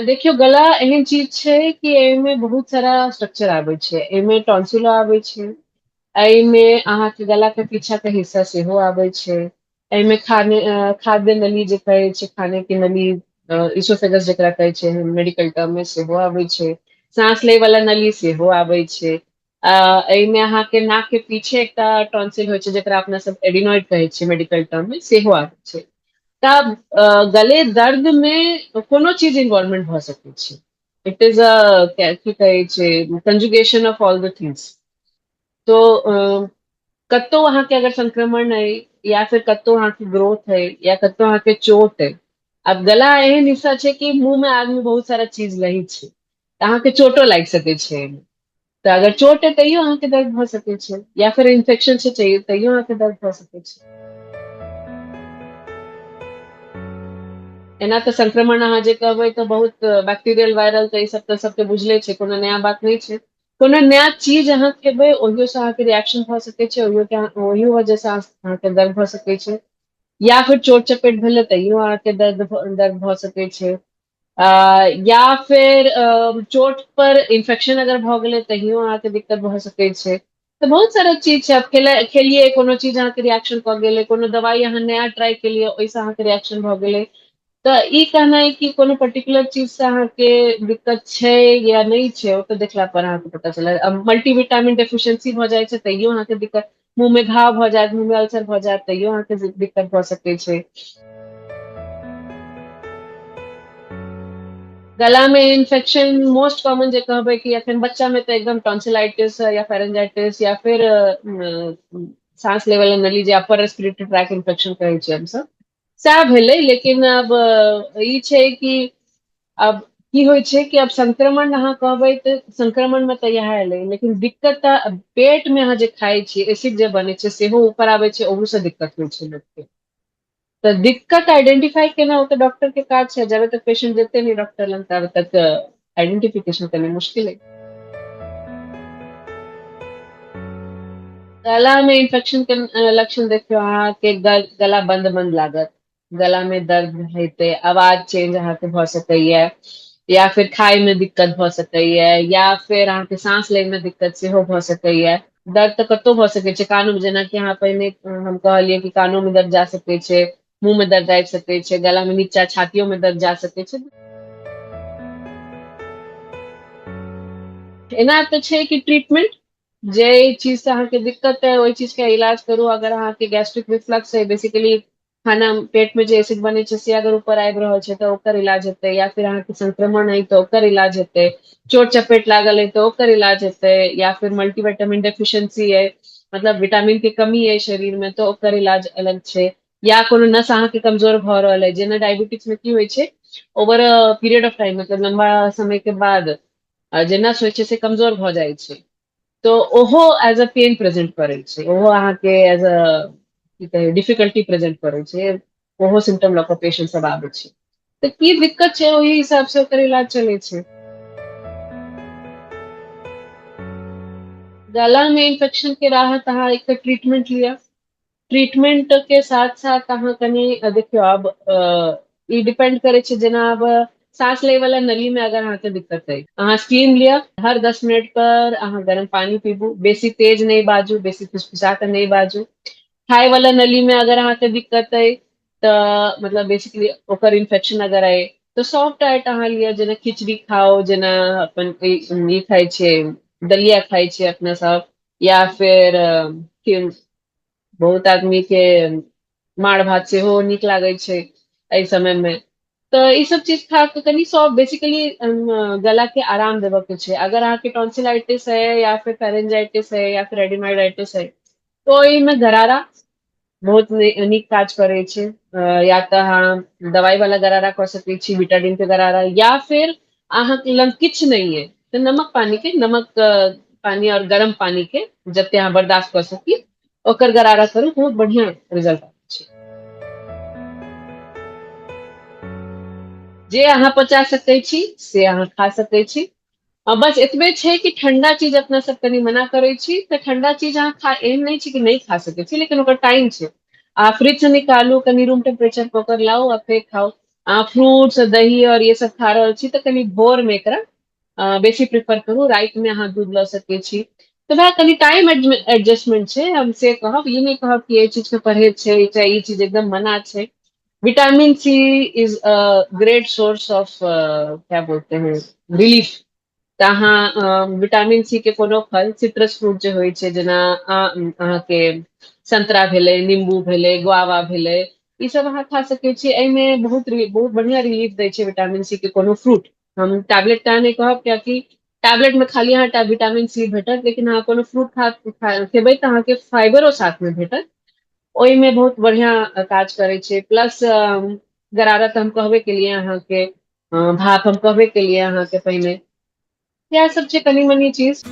देखियो गला एहन चीज छै कि एहिमे बहुत सारा स्ट्रक्चर आबै छै। एहिमे टॉन्सिलो आबै छै, एहिमे अहाँके गला के पीछा के हिस्सा सेहो आबै छै। एहिमे खाद्य नली जे कहै छै, खाने के नली, इसोफेगस जेकरा कहै छै मेडिकल टर्म में, सेहो आबै छै। सांस लै वाला नली सेहो आबै छै। एहिमे अहाँके नाक के पीछे एकटा टॉन्सिल होइ छै जेकरा अपना सब एडिनोइड कहै छियै मेडिकल टर्म में, सेहो आबै छै। तब गले दर्द में कोनो चीज इन्वॉल्वमेंट भऽ सकै छै। इट इज की कहै छै, conjugation of all the things. तो कतौ अहाँके अगर संक्रमण अइ, या फिर कतौ अहाँके ग्रोथ है, या कतौ अहाँके चोट है। अब गला एहन हिस्सा छै कि मुंह में आदमी बहुत सारा चीज लही छै, तऽ अहाँके चोटो लागि सकै छै एहिमे। तऽ अगर चोट है तैयो अहाँके दर्द भऽ सकै छै, या फिर इन्फेक्शन छै चाहिए तैयो अहाँके दर्द भऽ सकै छै। एना तऽ संक्रमण अहाँ जे कहबै तऽ बहुत बैक्टीरियल वायरल, तऽ ई सब तऽ सबके बुझले छै, कोनो नया बात नहि छै। कोनो नया चीज अहाँ खेबै ओहियो से अहाँके रिएक्शन भऽ सकै छै, ओहियो वजह से अहाँके दर्द भऽ सकै छै। या फिर चोट चपेट भेलै तैयो अहाँके दर्द भऽ सकै छै। या फिर चोट पर इन्फेक्शन अगर भऽ गेलै तैयो अहाँके दिक्कत भऽ सकै छै। तऽ बहुत सारा चीज छै। आब खेलियै कोनो चीज अहाँके रिएक्शन कऽ गेलै, कोनो दवाई अहाँ नया ट्राई केलियै ओहिसँ अहाँके रिएक्शन भऽ गेलै। तऽ ई कहना है कि कोनो पर्टिकुलर चीज से अहाँके दिक्कत छै या नहि छै, ओ तऽ देखला पर अहाँके पता चलत। अब मल्टीविटामिन डेफिशिएंसी भऽ जाइ छै तैयो अहाँके दिक्कत, मुंह में घाव भऽ जायत, मुंह में अल्सर भऽ जायत तैयो अहाँके दिक्कत भऽ सकै छै। गला में इन्फेक्शन मोस्ट कॉमन जे कहबै कि अखन बच्चा में तऽ एकदम टॉन्सिलाइटिस या फेरेंजाइटिस, या फिर सांस लेवल नली जे अपर रेस्पिरेटरी ट्रैक इन्फेक्शन कहै छियै हमसब, सएह भेलै। लेकिन अब ई छै कि अब की होइ छै कि अब संक्रमण अहाँ कहबै तऽ संक्रमण में तऽ इएह एलै, लेकिन दिक्कत तऽ पेट में अहाँ जे खाइ छियै, एसिड जे बनै छै सेहो ऊपर आबै छै, ओहू से दिक्कत होइ छै लोकके। तऽ दिक्कत आइडेंटिफाई केना, ओ तऽ डॉक्टर के काज छै। जब तक पेशेंट जेते नहीं डॉक्टर लग तब तक आइडेंटिफिकेशन करना मुश्किल है। गला में इन्फेक्शन के लक्षण देखियो अहाँके गला बंद बंद लागत, गला में दर्द हेतै, आवाज चेंज अहाँके भऽ सकैया, या फिर खाय में दिक्कत भऽ सकैया, या फिर अहाँके सांस लै में दिक्कत सेहो भऽ सकैया। दर्द तऽ कतौ भऽ सकै छै, कानू में, जेनाकि अहाँ पहिने हम कहलियै कि कानों में दर्द जा सकै छै, मुंह में दर्द आबि सकै छै, गला में नीचा छातियो में दर्द जा सकै छै। एना तऽ छै कि ट्रीटमेंट, जे चीज से अहाँके दिक्कत है ओहि चीज के इलाज करू। अगर अहाँके गैस्ट्रिक रिफ्लक्स है, बेसिकली खाना पेट में जे एसिड बनै छै से अगर ऊपर आबि रहल छै तऽ ओकर इलाज हेतै, या फिर अहाँके संक्रमण है तऽ ओकर इलाज हेतै, चोट चपेट लागल है तो ओकर इलाज हेतै, या फिर मल्टीविटामिन डेफिशिएंसी है, मतलब विटामिन के कमी है शरीर में, तो ओकर इलाज अलग छै। या कोनो नस अहाँके कमजोर भऽ रहल है, जेना डायबिटीज में की होइ छै, ओवर पीरियड ऑफ टाइम, मतलब लंबा समय के बाद जे नस होइ छै से कमजोर भऽ जाइ छै, तो ओहो एज अ पेन प्रेजेंट करै छै, ओहो अहाँके एज अ की कही डिफिकल्टी प्रेजेंट करै छै। ओहो सिम्टम लऽ कऽ पेशेंट सब आबै छै। तऽ की दिक्कत छै ओहि हिसाब से ओकर इलाज चलै छै। गला में इन्फेक्शन के राहत अहाँ एक तऽ ट्रीटमेंट लिअ। ट्रीटमेंट के साथ साथ अहाँ कनि देखियौ, आब ई डिपेंड करे छै, जेना आब सांस ले वाला नली में अगर अहाँके दिक्कत है, अहाँ स्टीम लिअ, हर 10 मिनट पर अहाँ गर्म पानी पीबू, बेसी तेज नहि बाजू, बेसी फुसफुसा कऽ नहि बाजू। खाय वाला नली में अगर अहाँके दिक्कत अइ तऽ मतलब बेसिकली ओकर इन्फेक्शन अगर अइ तऽ सॉफ्ट डाइट अहाँ लिअ, जेना खिचड़ी खाउ, जेना अपन ई खाइ छियै दलिया खाइ छियै अपना सब, या फिर बहुत आदमी के माड़ भात सेहो नीक लागै छै एहि समय मे। तऽ ई सब चीज खा के कनि सॉफ्ट, बेसिकली गला के आराम देबऽ के छै। अगर अहाँके टॉन्सिलाइटिस है, या फिर फेरेंजाइटिस है, या फिर एडिनोइडाइटिस है, तो ओहिमे गरारा बहुत नीक काज करै छै। या तऽ अहाँ दवाई वाला गरारा कऽ सकै छी, बिटाडिन के गरारा, या फिर अहाँके लग किछु नहीं है तऽ नमक पानी के, नमक पानी और गर्म पानी के जते अहाँ बर्दाश्त कर सकी ओकर गरारा करू, बहुत बढ़िया रिजल्ट आबै छै। जे अहाँ पचा सकै छी से अहाँ खा सकै छी। बस एतबे छै कि ठंडा चीज अपना सब कनी मना करै छी, तऽ ठंडा चीज अहाँ एहन नहि छै कि नहि खा सकै छी, लेकिन ओकर टाइम छै। आ फ्रिज से निकालू, कनी रूम टेम्परेचर पर ओकर लाउ आ फेर खाउ। फ्रूट्स दही और ये सब खा रहल छी तऽ कनि भोर में एकरा बेसी प्रेफर करू, राइत में अहाँ दूध लऽ सकै छी। तऽ वएह कनि टाइम एडजस्टमेंट छै, हम से कहब, ई नहि कहब कि एहि चीज के परहेज छै चाहे ई चीज एकदम मना छै। Vitamin C is a great source of क्या बोलते हैं, रिलीफ। तऽ अहाँ विटामिन सी के कोनो फल, सिट्रस फ्रूट जे होइ छै, जेना अहाँके संतरा भेलै, नींबू भेलै, गुआवा भेलै, ई सब अहाँ खा सकै छी। एहिमे बहुत बढ़िया रिलीफ दै छै विटामिन सी के कोनो फ्रूट। हम टैबलेट टा नहि कहब, कियाकि टैबलेट में खाली अहाँ विटामिन सी भेटत, लेकिन अहाँ कोनो फ्रूट खेबै तऽ अहाँके फाइबरो साथ में भेटत। ओहिमे बहुत बढ़िया काज करै छै। प्लस गरारा तऽ हम कहबे केलियै अहाँके, भाप हम कहबे केलियै अहाँके पहिने। इएह सब छै कनी मनी चीज।